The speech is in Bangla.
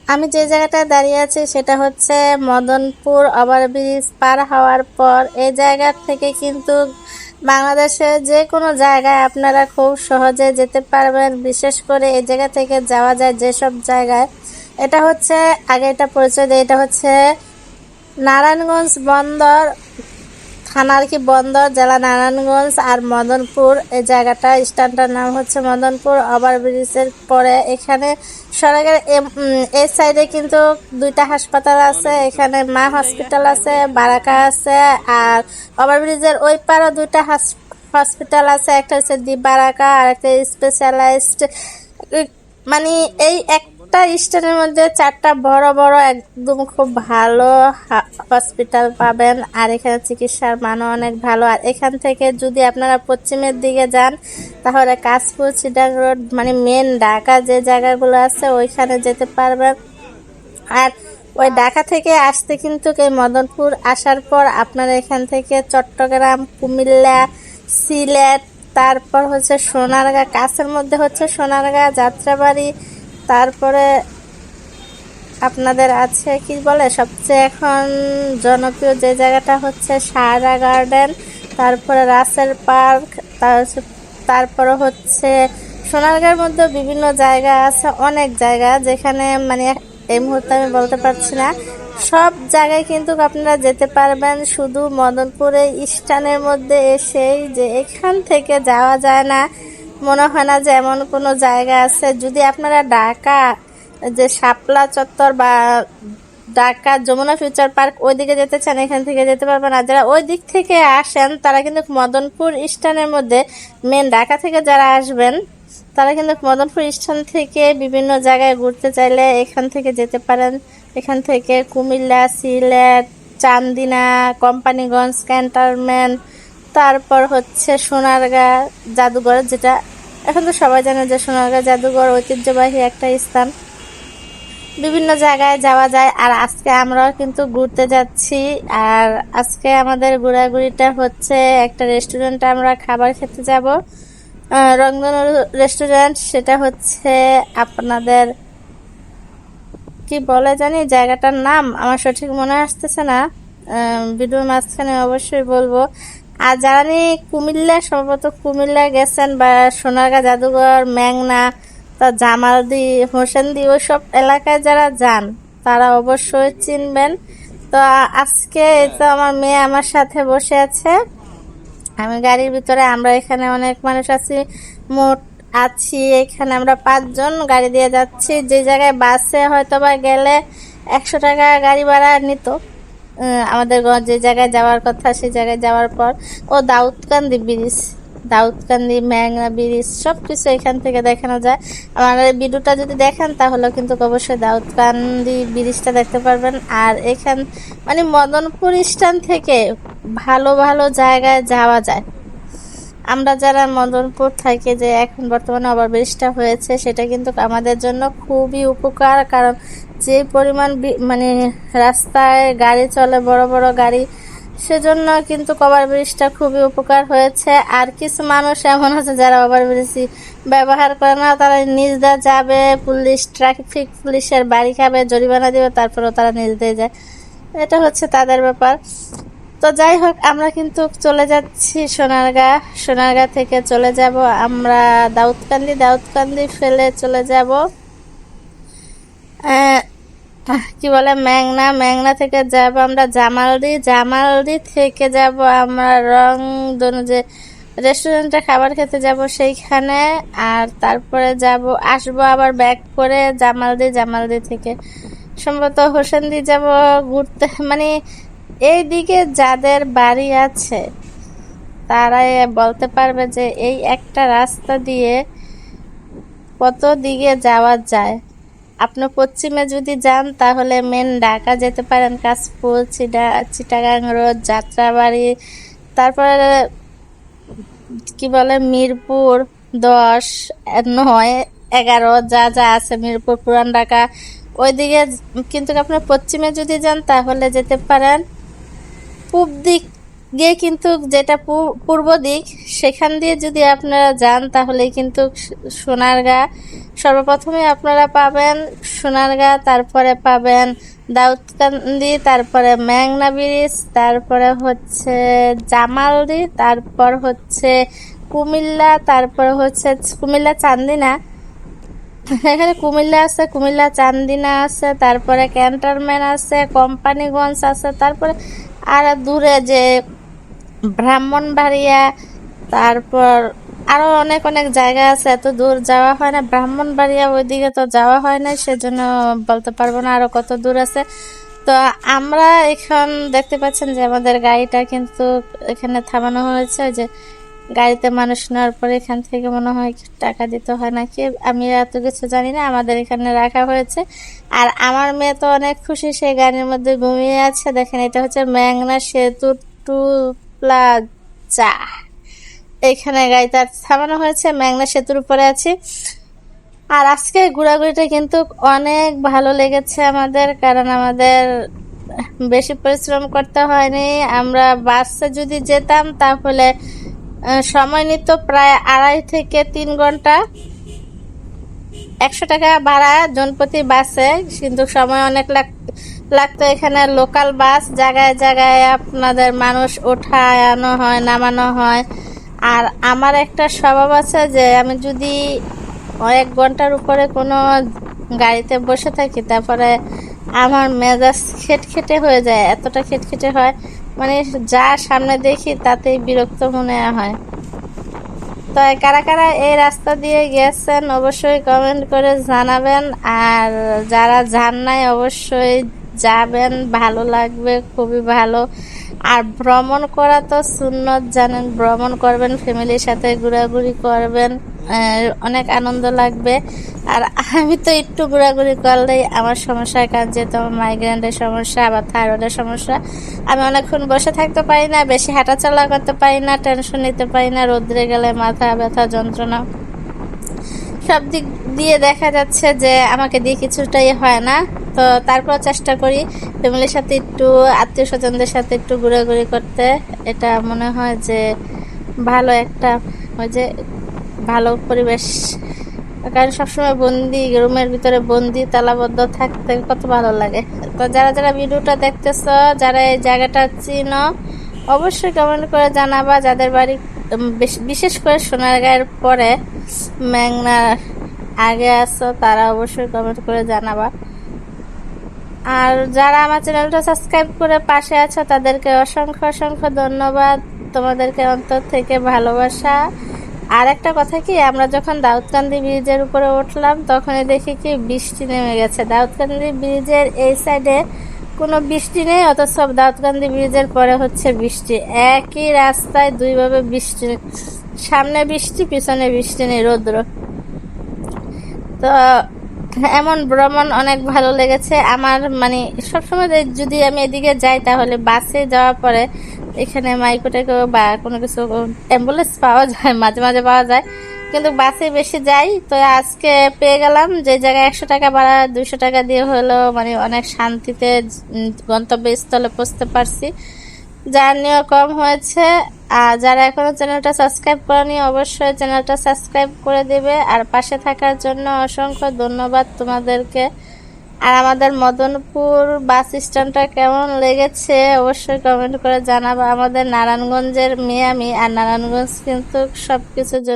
আমি যে জায়গাটায় দাঁড়িয়ে আছি সেটা হচ্ছে মদনপুর ওভারব্রিজ পার হওয়ার পর। এই জায়গা থেকে কিন্তু বাংলাদেশের যে কোনো জায়গায় আপনারা খুব সহজে যেতে পারবেন। বিশেষ করে এই জায়গা থেকে যাওয়া যায় যেসব জায়গায়, এটা হচ্ছে আগে এটা পরিচয় দেয়, এটা হচ্ছে নারায়ণগঞ্জ বন্দর থানা আর কি, বন্দর জেলা নারায়ণগঞ্জ আর মদনপুর। এই জায়গাটা স্ট্যান্ডটার নাম হচ্ছে মদনপুর ওভারব্রিজের পরে। এখানে সড়কের এই সাইডে কিন্তু দুইটা হাসপাতাল আছে, এখানে মা হসপিটাল আছে, বারাকা আছে, আর ওভারব্রিজের ওই পারও দুইটা হসপিটাল আছে, একটা হচ্ছে দি বারাকা আর একটা স্পেশালাইজড। মানে এই একটা স্ট্যান্ডের মধ্যে চারটা বড় বড় একদম খুব ভালো হসপিটাল পাবেন। আর এখানে চিকিৎসার মানও অনেক ভালো। আর এখান থেকে যদি আপনারা পশ্চিমের দিকে যান তাহলে কাশপুর চিটাং রোড মানে মেন ঢাকা যে জায়গাগুলো আছে ওইখানে যেতে পারবেন। আর ওই ঢাকা থেকে আসতে কিন্তু এই মদনপুর আসার পর আপনারা এখান থেকে চট্টগ্রাম, কুমিল্লা, সিলেট, তারপর হচ্ছে সোনারগাঁ, কাছের মধ্যে হচ্ছে সোনারগাঁ, যাত্রাবাড়ি, তারপরে আপনাদের আছে কি বলে সবচেয়ে এখন জনপ্রিয় যে জায়গাটা হচ্ছে সাহারা গার্ডেন, তারপরে রাসেল পার্ক, তারপরে হচ্ছে সোনারগাঁর মধ্যে বিভিন্ন জায়গা আছে, অনেক জায়গা যেখানে মানে এই মুহূর্তে আমি বলতে পারছি না। সব জায়গায় কিন্তু আপনারা যেতে পারবেন। শুধু মদনপুরে স্ট্যান্ডের মধ্যে এসেই যে এখান থেকে যাওয়া যায় না মনে হয় না যে এমন কোনো জায়গা আছে। যদি আপনারা ঢাকা যে শাপলা চত্বর বা ঢাকা যমুনা ফিউচার পার্ক ওইদিকে যেতে চান এখান থেকে যেতে পারবেন। আর যারা ওই দিক থেকে আসেন তারা কিন্তু মদনপুর স্ট্যান্ডের মধ্যে, মেন ঢাকা থেকে যারা আসবেন তারা কিন্তু মদনপুর স্ট্যান্ড থেকে বিভিন্ন জায়গায় ঘুরতে চাইলে এখান থেকে যেতে পারেন। এখান থেকে কুমিল্লা, সিলেট, চান্দিনা, কোম্পানিগঞ্জ, ক্যান্টনমেন্ট, তারপর হচ্ছে সোনারগাঁ জাদুঘর, যেটা এখন তো সবাই জানে যে সোনারগাঁ জাদুঘর ঐতিহ্যবাহী একটা স্থান। বিভিন্ন জায়গায় যাওয়া যায়। আর আজকে আমরাও কিন্তু ঘুরতে যাচ্ছি। আর আজকে আমাদের ঘোরাঘুরিটা হচ্ছে একটা রেস্টুরেন্টে আমরা খাবার খেতে যাব, রংধনু রেস্টুরেন্ট। সেটা হচ্ছে আপনাদের কি বলে জানি জায়গাটার নাম আমার সঠিক মনে আসতেছে না, ভিডিওর মাঝখানে অবশ্যই বলবো। আর যারা কুমিল্লা, সম্ভবত কুমিল্লা গেছেন বা সোনারগাঁ জাদুঘর, মেঘনা, তা জামালদি, হোসেনদি ওইসব এলাকায় যারা যান তারা অবশ্যই চিনবেন। তো আজকে তো আমার মেয়ে আমার সাথে বসে আছে, আমি গাড়ির ভিতরে, আমরা এখানে অনেক মানুষ আছি, মোট আছি এখানে আমরা 5 জন গাড়ি দিয়ে যাচ্ছি। যে জায়গায় বাসে হয়তো বা গেলে 100 টাকা গাড়ি ভাড়া নিত, আমাদের যে জায়গায় যাওয়ার কথা সেই জায়গায় যাওয়ার পর ও দাউদকান্দি ব্রিজ, দাউদকান্দি, মেঘনা ব্রিজ সবকিছু এখান থেকে দেখানো যায়। আমার ভিডিওটা যদি দেখেন তাহলে কিন্তু অবশ্যই দাউদকান্দি ব্রিজটা দেখতে পারবেন। আর এখান মানে মদনপুর স্ট্যান্ড থেকে ভালো ভালো জায়গায় যাওয়া যায়। আমরা যারা মদনপুর থাকি, যে এখন বর্তমানে ওভারব্রিজটা হয়েছে সেটা কিন্তু আমাদের জন্য খুবই উপকার। কারণ যে পরিমাণ মানে রাস্তায় গাড়ি চলে, বড় বড় গাড়ি, সেজন্য কিন্তু ওভারব্রিজটা খুবই উপকার হয়েছে। আর কিছু মানুষ এমন আছে যারা ওভারব্রিজ ব্যবহার করে না, তারা নিজ দিয়ে যাবে, পুলিশ ট্রাফিক পুলিশের বাড়ি খাবে, জরিমানা দিবে, তারপরেও তারা নিজ দিয়ে যায়, এটা হচ্ছে তাদের ব্যাপার। তো যাই হোক, আমরা কিন্তু চলে যাচ্ছি সোনারগাঁ, সোনারগাঁ থেকে চলে যাব আমরা দাউদকান্দি, দাউদকান্দি ফেলে চলে যাব কি বলে মেঘনা, মেঘনা থেকে যাব আমরা জামালদি, জামালদি থেকে যাব আমরা রংধনু যে রেস্টুরেন্টে খাবার খেতে যাব সেইখানে। আর তারপরে যাব আসবো আবার ব্যাক করে জামালদি, জামালদি থেকে সম্ভবত হোসেনদি যাব ঘুরতে। মানে এইদিকে যাদের বাড়ি আছে তারাই বলতে পারবে যে এই একটা রাস্তা দিয়ে কত দিকে যাওয়া যায়। আপনি পশ্চিমে যদি যান তাহলে মেন ঢাকা যেতে পারেন, কাশপুর, চিটাগাং রোড, যাত্রাবাড়ি, তারপরে কি বলে মিরপুর 10, 9, 11 যা যা আছে, মিরপুর, পুরান ঢাকা ওইদিকে। কিন্তু আপনি পশ্চিমে যদি যান তাহলে যেতে পারেন পূব দিক গিয়ে কিন্তু যেটা পূর্ব দিক, সেখান দিয়ে যদি আপনারা যান তাহলে কিন্তু সোনারগাঁ সর্বপ্রথমে আপনারা পাবেন সোনারগাঁ, তারপরে পাবেন দাউদকান্দি, তারপরে মেঘনা ব্রিজ, তারপরে হচ্ছে জামালদি, তারপর হচ্ছে কুমিল্লা, তারপরে হচ্ছে কুমিল্লা চান্দিনা, এখানে কুমিল্লা আছে, কুমিল্লা চান্দিনা আছে, তারপরে ক্যান্টনমেন্ট আছে, কোম্পানিগঞ্জ আছে, তারপরে আর দূরে যে ব্রাহ্মণবাড়িয়া, তারপর আরো অনেক অনেক জায়গা আছে। এত দূর যাওয়া হয় না, ব্রাহ্মণবাড়িয়া ওইদিকে তো যাওয়া হয় না, সেজন্য বলতে পারবো না আরো কত দূর আছে। তো আমরা এখন দেখতে পাচ্ছেন যে আমাদের গাড়িটা কিন্তু এখানে থামানো হয়েছে। ওই যে গাড়িতে মানুষ নেওয়ার পরে এখান থেকে মনে হয় টাকা দিতে হয় নাকি, আমি এত কিছু জানি না, আমাদের এখানে রাখা হয়েছে। আর আমার মেয়ে তো অনেক খুশি, সে গাড়ির মধ্যে ঘুমিয়ে আছে। দেখেন, এটা হচ্ছে মেঘনা সেতু টু প্লাজা, এইখানে গাড়িটা থামানো হয়েছে, মেঘনা সেতুর উপরে আছি। আর আজকে ঘোরাঘুরিটা কিন্তু অনেক ভালো লেগেছে আমাদের, কারণ আমাদের বেশি পরিশ্রম করতে হয়নি। আমরা বাসে যদি যেতাম তাহলে সময় নিত প্রায় 2.5 থেকে 3 ঘন্টা, 100 টাকা ভাড়া জনপ্রতি বাসে, কিন্তু সময় অনেক লাগতো। এখানে লোকাল বাস জায়গায় জায়গায় আপনাদের মানুষ ওঠানো হয়, নামানো হয়। আর আমার একটা স্বভাব আছে যে আমি যদি 1 ঘন্টার উপরে কোনো গাড়িতে বসে থাকি, তারপরে আমার মেজাজ খিটখিটে হয়ে যায়, এতটা খিটখিটে হয়, মানে যা সামনে দেখি তাতেই বিরক্ত মনে হয়। তো কারা কারা এই রাস্তা দিয়ে গেছেন অবশ্যই কমেন্ট করে জানাবেন, আর যারা যান নাই অবশ্যই যাবেন, ভালো লাগবে, খুবই ভালো। আর ভ্রমণ করা তো সুন্নত, জানেন, ভ্রমণ করবেন, ফ্যামিলির সাথে ঘোরাঘুরি করবেন, অনেক আনন্দ লাগবে। আর আমি তো একটু ঘোরাঘুরি করলেই আমার সমস্যা, কারণ যেহেতু আমার মাইগ্রেনের সমস্যা, আবার থাইরয়েডের সমস্যা, আমি অনেকক্ষণ বসে থাকতে পারি না, বেশি হাঁটাচলা করতে পারি না, টেনশন নিতে পারি না, রোদ্রে গেলে মাথা ব্যথা, যন্ত্রণা, সব দিক দিয়ে দেখা যাচ্ছে যে আমাকে দিয়ে কিছুটাই হয় না। তো তারপর চেষ্টা করি ফ্যামিলির সাথে একটু, আত্মীয় স্বজনদের সাথে একটু ঘোরাঘুরি করতে। এটা মনে হয় যে ভালো একটা, ওই যে ভালো পরিবেশ, কারণ সবসময় বন্দি রুমের ভিতরে বন্দি তালাবদ্ধ থাকতে কত ভালো লাগে। তো যারা যারা ভিডিওটা দেখতেছ, যারা এই জায়গাটা চিনো, অবশ্যই কমেন্ট করে জানাবা। যাদের বাড়ি বিশেষ করে সোনারগাঁয়ের পরে মেঘনার আগে আসো, তারা অবশ্যই কমেন্ট করে জানাবা। আর যারা আমার চ্যানেলটা সাবস্ক্রাইব করে পাশে আছো, তাদেরকে অসংখ্য অসংখ্য ধন্যবাদ, তোমাদেরকে অন্তর থেকে ভালোবাসা। আর একটা কথা কি, আমরা যখন দাউদকান্দি ব্রিজের উপরে উঠলাম তখনই দেখি কি বৃষ্টি নেমে গেছে। দাউদকান্দি ব্রিজের এই সাইডে কোনো বৃষ্টি নেই, অথচ দাউদকান্দি ব্রিজের পরে হচ্ছে বৃষ্টি। একই রাস্তায় দুইভাবে বৃষ্টি, সামনে বৃষ্টি, পিছনে বৃষ্টি নেই, রৌদ্র। তো এমন ভ্রমণ অনেক ভালো লেগেছে আমার। মানে সবসময় যদি আমি এদিকে যাই তাহলে বাসে যাওয়ার পরে এখানে মাইকোটেকো বা কোনো কিছু অ্যাম্বুলেন্স পাওয়া যায়, মাঝে মাঝে পাওয়া যায়, কিন্তু বাসে বেশি যাই। তো আজকে পেয়ে গেলাম, যে জায়গায় 100 টাকা ভাড়া 200 টাকা দিয়ে হলো, মানে অনেক শান্তিতে গন্তব্যস্থলে পৌঁছতে পারছি, জার্নিও কম হয়েছে। আর যারা এখনো চ্যানেলটা সাবস্ক্রাইব করেনি অবশ্যই চ্যানেলটা সাবস্ক্রাইব করে দেবে, আর পাশে থাকার জন্য অসংখ্য ধন্যবাদ তোমাদেরকে। আর আমাদের মদনপুর বাস স্ট্যান্ডটা কেমন লেগেছে অবশ্যই কমেন্ট করে জানাবো। আমাদের নারায়ণগঞ্জের মেয়ে আমি, আর নারায়ণগঞ্জ কিন্তু সবকিছুর জন্য